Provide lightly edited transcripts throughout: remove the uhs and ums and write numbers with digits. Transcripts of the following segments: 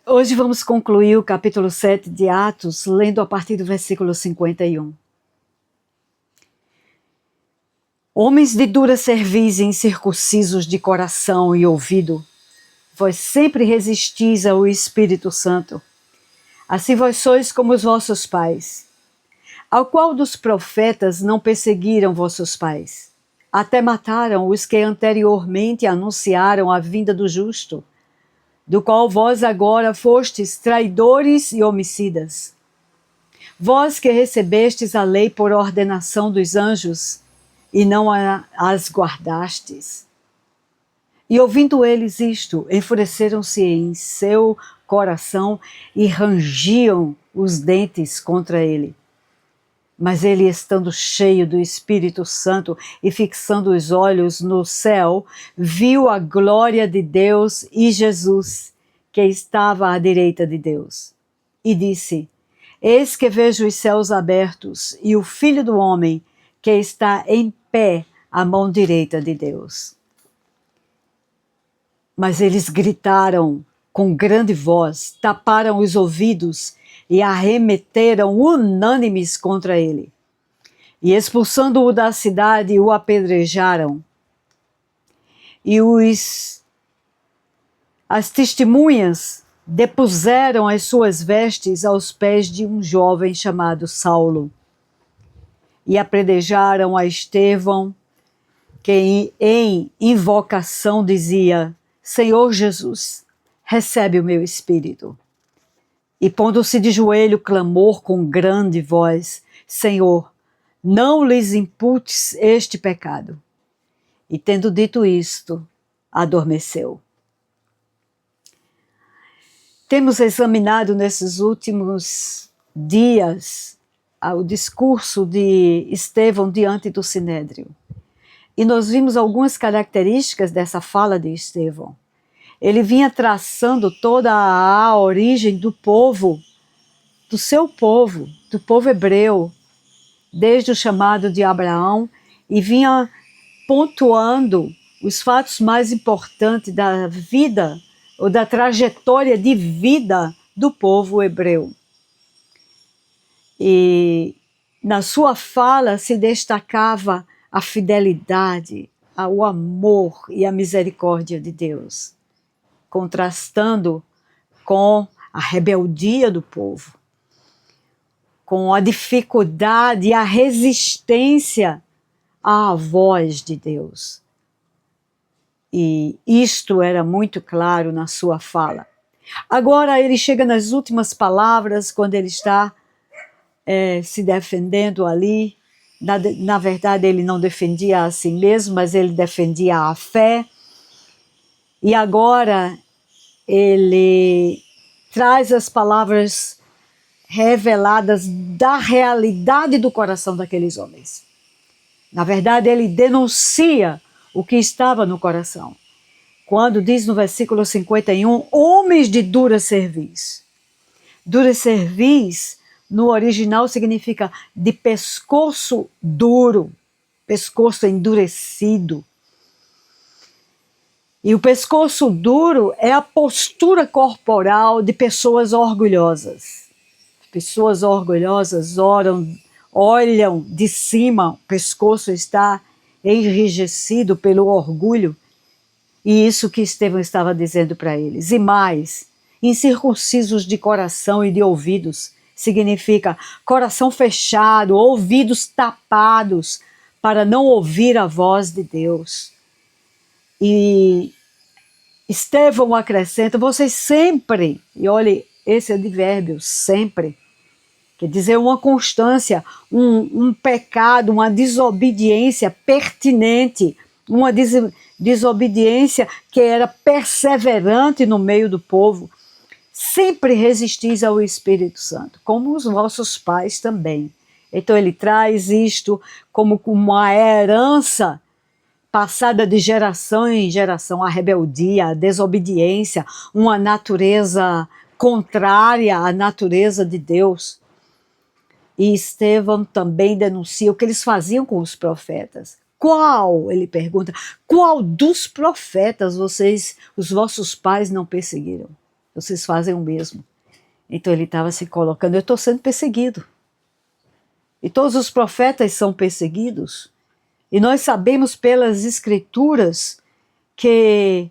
Hoje vamos concluir o capítulo 7 de Atos, lendo a partir do versículo 51. Homens de dura cerviz e incircuncisos de coração e ouvido, vós sempre resistis ao Espírito Santo. Assim vós sois como os vossos pais. Ao qual dos profetas não perseguiram vossos pais? Até mataram os que anteriormente anunciaram a vinda do justo, do qual vós agora fostes traidores e homicidas. Vós que recebestes a lei por ordenação dos anjos, e não as guardastes. E ouvindo eles isto, enfureceram-se em seu coração e rangiam os dentes contra ele. Mas ele, estando cheio do Espírito Santo e fixando os olhos no céu, viu a glória de Deus e Jesus, que estava à direita de Deus. E disse: Eis que vejo os céus abertos e o Filho do Homem, que está em pé à mão direita de Deus. Mas eles gritaram com grande voz, taparam os ouvidos e arremeteram unânimes contra ele. E expulsando-o da cidade, o apedrejaram. E as testemunhas depuseram as suas vestes aos pés de um jovem chamado Saulo. E apedrejaram a Estevão, que em invocação dizia: Senhor Jesus, recebe o meu espírito. E pondo-se de joelho, clamou com grande voz: Senhor, não lhes imputes este pecado. E tendo dito isto, adormeceu. Temos examinado nesses últimos dias o discurso de Estevão diante do Sinédrio. E nós vimos algumas características dessa fala de Estevão. Ele vinha traçando toda a origem do povo, do seu povo, do povo hebreu, desde o chamado de Abraão, e vinha pontuando os fatos mais importantes da vida, ou da trajetória de vida do povo hebreu. E na sua fala se destacava a fidelidade, o amor e a misericórdia de Deus, contrastando com a rebeldia do povo, com a dificuldade e a resistência à voz de Deus. E isto era muito claro na sua fala. Agora ele chega nas últimas palavras, quando ele está se defendendo ali. Na verdade, ele não defendia a si mesmo, mas ele defendia a fé. E agora ele traz as palavras reveladas da realidade do coração daqueles homens. Na verdade, ele denuncia o que estava no coração. Quando diz no versículo 51, homens de dura cerviz. Dura cerviz, no original, significa de pescoço duro, pescoço endurecido. E o pescoço duro é a postura corporal de pessoas orgulhosas. Pessoas orgulhosas olham de cima, o pescoço está enrijecido pelo orgulho. E isso que Estevão estava dizendo para eles. E mais, incircuncisos de coração e de ouvidos, significa coração fechado, ouvidos tapados, para não ouvir a voz de Deus. E Estevão acrescenta: vocês sempre, e olhe, esse advérbio, sempre, quer dizer uma constância, um pecado, uma desobediência pertinente, uma desobediência que era perseverante no meio do povo. Sempre resistis ao Espírito Santo, como os vossos pais também. Então ele traz isto como uma herança passada de geração em geração, a rebeldia, a desobediência, uma natureza contrária à natureza de Deus. E Estevão também denuncia o que eles faziam com os profetas. Qual, ele pergunta, qual dos profetas vocês, os vossos pais, não perseguiram? vocês fazem o mesmo. Então ele estava se colocando, eu estou sendo perseguido. E todos os profetas são perseguidos. E nós sabemos pelas escrituras que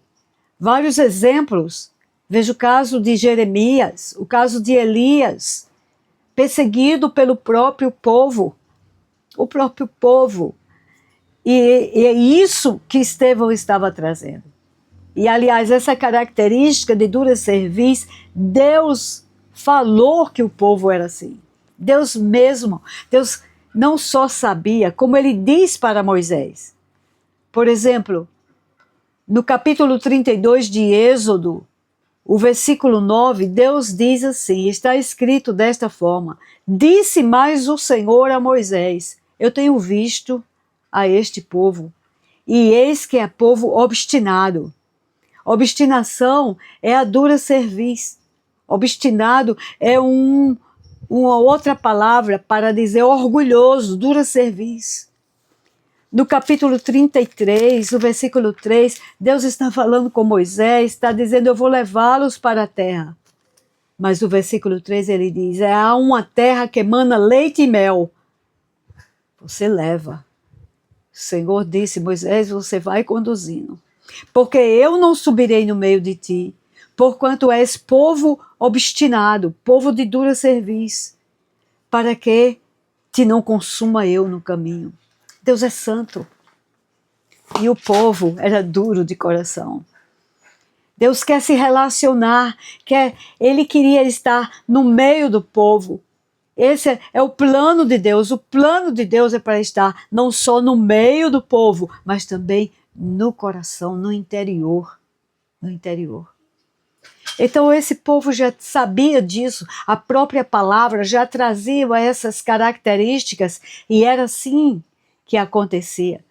vários exemplos, veja o caso de Jeremias, o caso de Elias, perseguido pelo próprio povo, o próprio povo. E é isso que Estevão estava trazendo. E, aliás, essa característica de dura cerviz, Deus falou que o povo era assim. Deus mesmo, Deus não só sabia, como ele diz para Moisés. Por exemplo, no capítulo 32 de Êxodo, o versículo 9, Deus diz assim, está escrito desta forma: disse mais o Senhor a Moisés, eu tenho visto a este povo, e eis que é povo obstinado. Obstinação é a dura cerviz. Obstinado é uma outra palavra para dizer orgulhoso, dura cerviz. No capítulo 33, o versículo 3, Deus está falando com Moisés, está dizendo, eu vou levá-los para a terra. Mas o versículo 3 ele diz, há uma terra que emana leite e mel. Você leva. O Senhor disse, Moisés, você vai conduzindo. Porque eu não subirei no meio de ti, porquanto és povo obstinado, povo de dura cerviz, para que te não consuma eu no caminho. Deus é santo. E o povo era duro de coração. Deus quer se relacionar, ele queria estar no meio do povo. Esse é o plano de Deus. O plano de Deus é para estar não só no meio do povo, mas também no coração, no interior. No interior. Então esse povo já sabia disso, a própria palavra já trazia essas características e era assim que acontecia.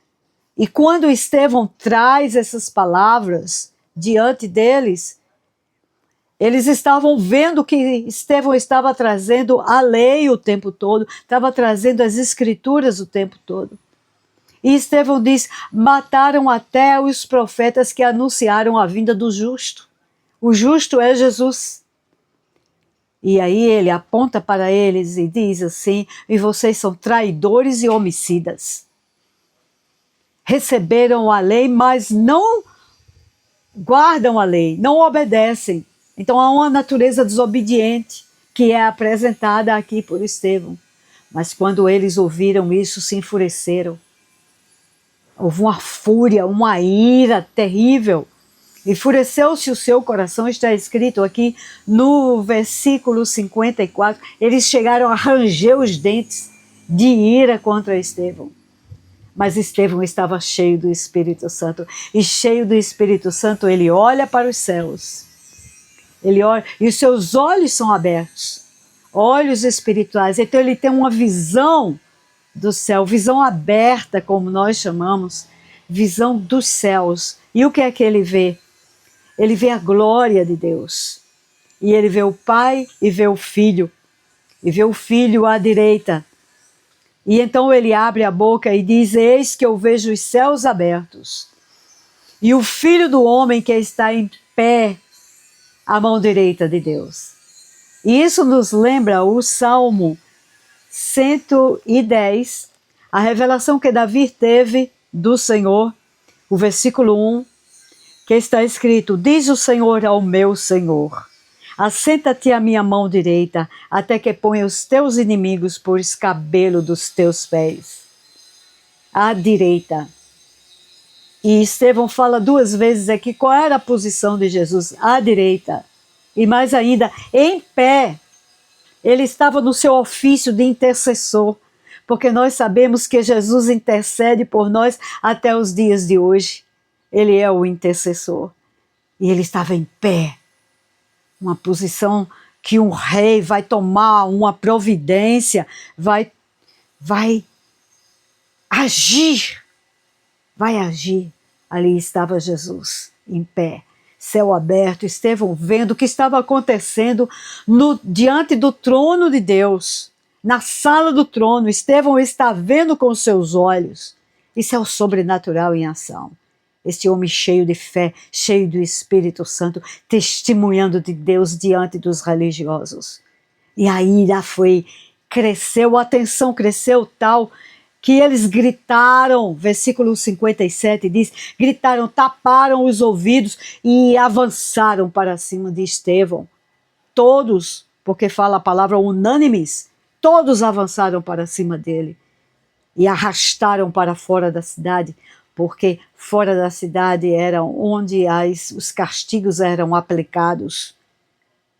E quando Estevão traz essas palavras diante deles, eles estavam vendo que Estevão estava trazendo a lei o tempo todo, estava trazendo as escrituras o tempo todo. E Estevão diz, mataram até os profetas que anunciaram a vinda do justo. O justo é Jesus. E aí ele aponta para eles e diz assim, e vocês são traidores e homicidas. Receberam a lei, mas não guardam a lei, não obedecem. Então há uma natureza desobediente que é apresentada aqui por Estevão. Mas quando eles ouviram isso, se enfureceram. Houve uma fúria, uma ira terrível. Enfureceu-se o seu coração, está escrito aqui no versículo 54. Eles chegaram a ranger os dentes de ira contra Estevão. Mas Estevão estava cheio do Espírito Santo. E cheio do Espírito Santo, ele olha para os céus. Ele olha, e os seus olhos são abertos. Olhos espirituais. Então ele tem uma visão do céu, visão aberta, como nós chamamos, visão dos céus. E o que é que ele vê? Ele vê a glória de Deus. E ele vê o Pai e vê o Filho. E vê o Filho à direita. E então ele abre a boca e diz, eis que eu vejo os céus abertos. E o Filho do Homem que está em pé à mão direita de Deus. E isso nos lembra o Salmo 110, a revelação que Davi teve do Senhor, o versículo 1, que está escrito, diz o Senhor ao meu Senhor, assenta-te à minha mão direita, até que ponha os teus inimigos por escabelo dos teus pés. À direita. E Estevão fala duas vezes aqui qual era a posição de Jesus, à direita. E mais ainda, em pé. Ele estava no seu ofício de intercessor, porque nós sabemos que Jesus intercede por nós até os dias de hoje. Ele é o intercessor. E ele estava em pé. Uma posição que um rei vai tomar uma providência, vai agir. Vai agir. Ali estava Jesus, em pé. Céu aberto, Estevão vendo o que estava acontecendo diante do trono de Deus, na sala do trono. Estevão está vendo com os seus olhos. Isso é o sobrenatural em ação. Este homem cheio de fé, cheio do Espírito Santo, testemunhando de Deus diante dos religiosos. E a ira cresceu, a tensão cresceu tal que eles gritaram, versículo 57 diz, gritaram, taparam os ouvidos e avançaram para cima de Estevão. Todos, porque fala a palavra unânimes, todos avançaram para cima dele e arrastaram para fora da cidade, porque fora da cidade era onde os castigos eram aplicados.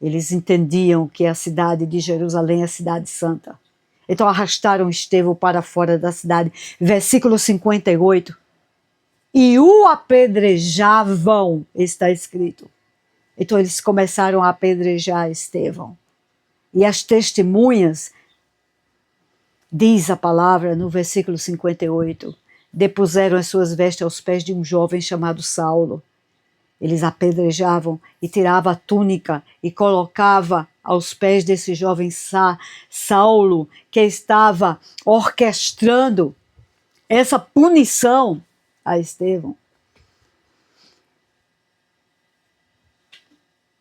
Eles entendiam que a cidade de Jerusalém é a cidade santa. Então arrastaram Estevão para fora da cidade. Versículo 58. E o apedrejavam, está escrito. Então eles começaram a apedrejar Estevão. E as testemunhas, diz a palavra no versículo 58, depuseram as suas vestes aos pés de um jovem chamado Saulo. Eles apedrejavam e tiravam a túnica e colocava aos pés desse jovem Saulo, que estava orquestrando essa punição a Estevão.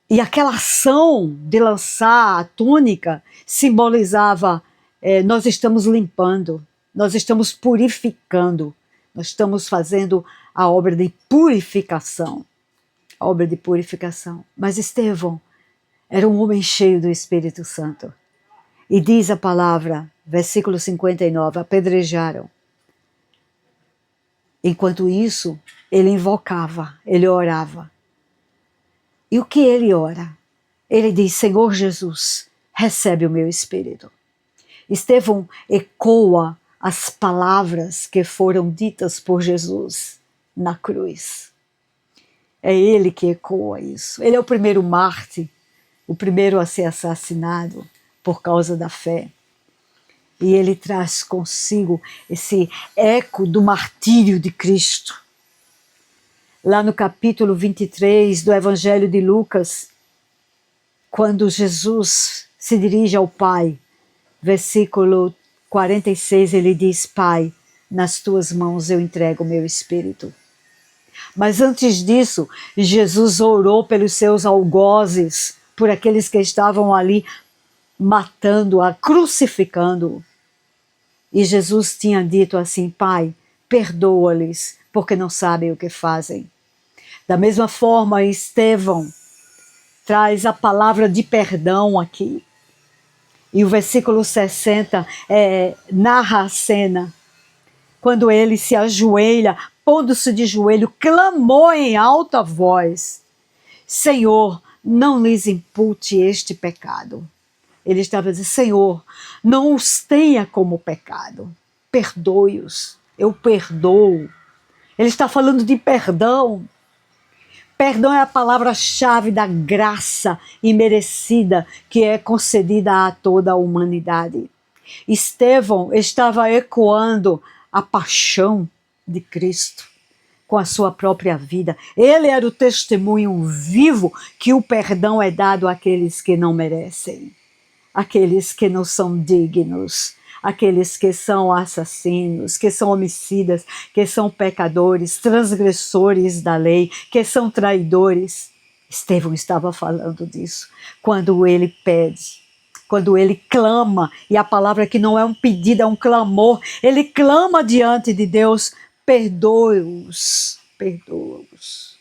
E aquela ação de lançar a túnica simbolizava, nós estamos limpando, nós estamos purificando, nós estamos fazendo a obra de purificação. A obra de purificação. Mas Estevão era um homem cheio do Espírito Santo. E diz a palavra, versículo 59, apedrejaram. Enquanto isso, ele invocava, ele orava. E o que ele ora? Ele diz, Senhor Jesus, recebe o meu espírito. Estevão ecoa as palavras que foram ditas por Jesus na cruz. É ele que ecoa isso. Ele é o primeiro mártir, o primeiro a ser assassinado por causa da fé. E ele traz consigo esse eco do martírio de Cristo. Lá no capítulo 23 do Evangelho de Lucas, quando Jesus se dirige ao Pai, versículo 46, ele diz, Pai, nas tuas mãos eu entrego o meu espírito. Mas antes disso, Jesus orou pelos seus algozes, por aqueles que estavam ali matando-a, crucificando-o. E Jesus tinha dito assim, Pai, perdoa-lhes, porque não sabem o que fazem. Da mesma forma, Estevão traz a palavra de perdão aqui. E o versículo 60 narra a cena, quando ele se ajoelha, pondo-se de joelho, clamou em alta voz, Senhor, não lhes impute este pecado. Ele estava dizendo, Senhor, não os tenha como pecado, perdoe-os, eu perdoo. Ele está falando de perdão. Perdão é a palavra-chave da graça imerecida que é concedida a toda a humanidade. Estevão estava ecoando a paixão de Cristo com a sua própria vida. Ele era o testemunho vivo que o perdão é dado àqueles que não merecem, àqueles que não são dignos, aqueles que são assassinos, que são homicidas, que são pecadores, transgressores da lei, que são traidores. Estevão estava falando disso quando ele pede, quando ele clama, e a palavra que não é um pedido, é um clamor, ele clama diante de Deus, perdoe-os, perdoa-os.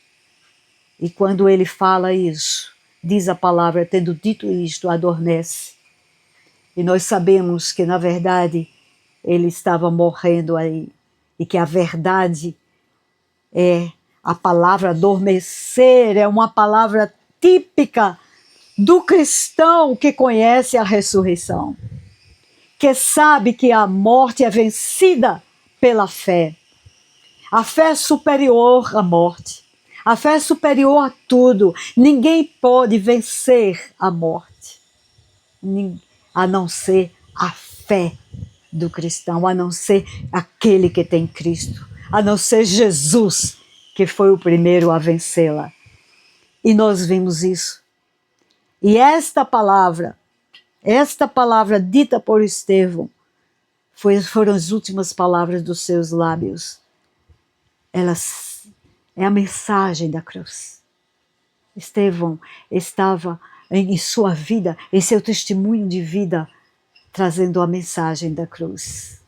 E quando ele fala isso, diz a palavra, tendo dito isto, adormece. E nós sabemos que, na verdade, ele estava morrendo aí. E que a verdade a palavra adormecer, é uma palavra típica do cristão que conhece a ressurreição. Que sabe que a morte é vencida pela fé. A fé é superior à morte. A fé é superior a tudo. Ninguém pode vencer a morte. A não ser a fé do cristão, a não ser aquele que tem Cristo, a não ser Jesus, que foi o primeiro a vencê-la. E nós vimos isso. E esta palavra dita por Estevão, foram as últimas palavras dos seus lábios. É a mensagem da cruz. Estevão estava em sua vida, em seu testemunho de vida, trazendo a mensagem da cruz.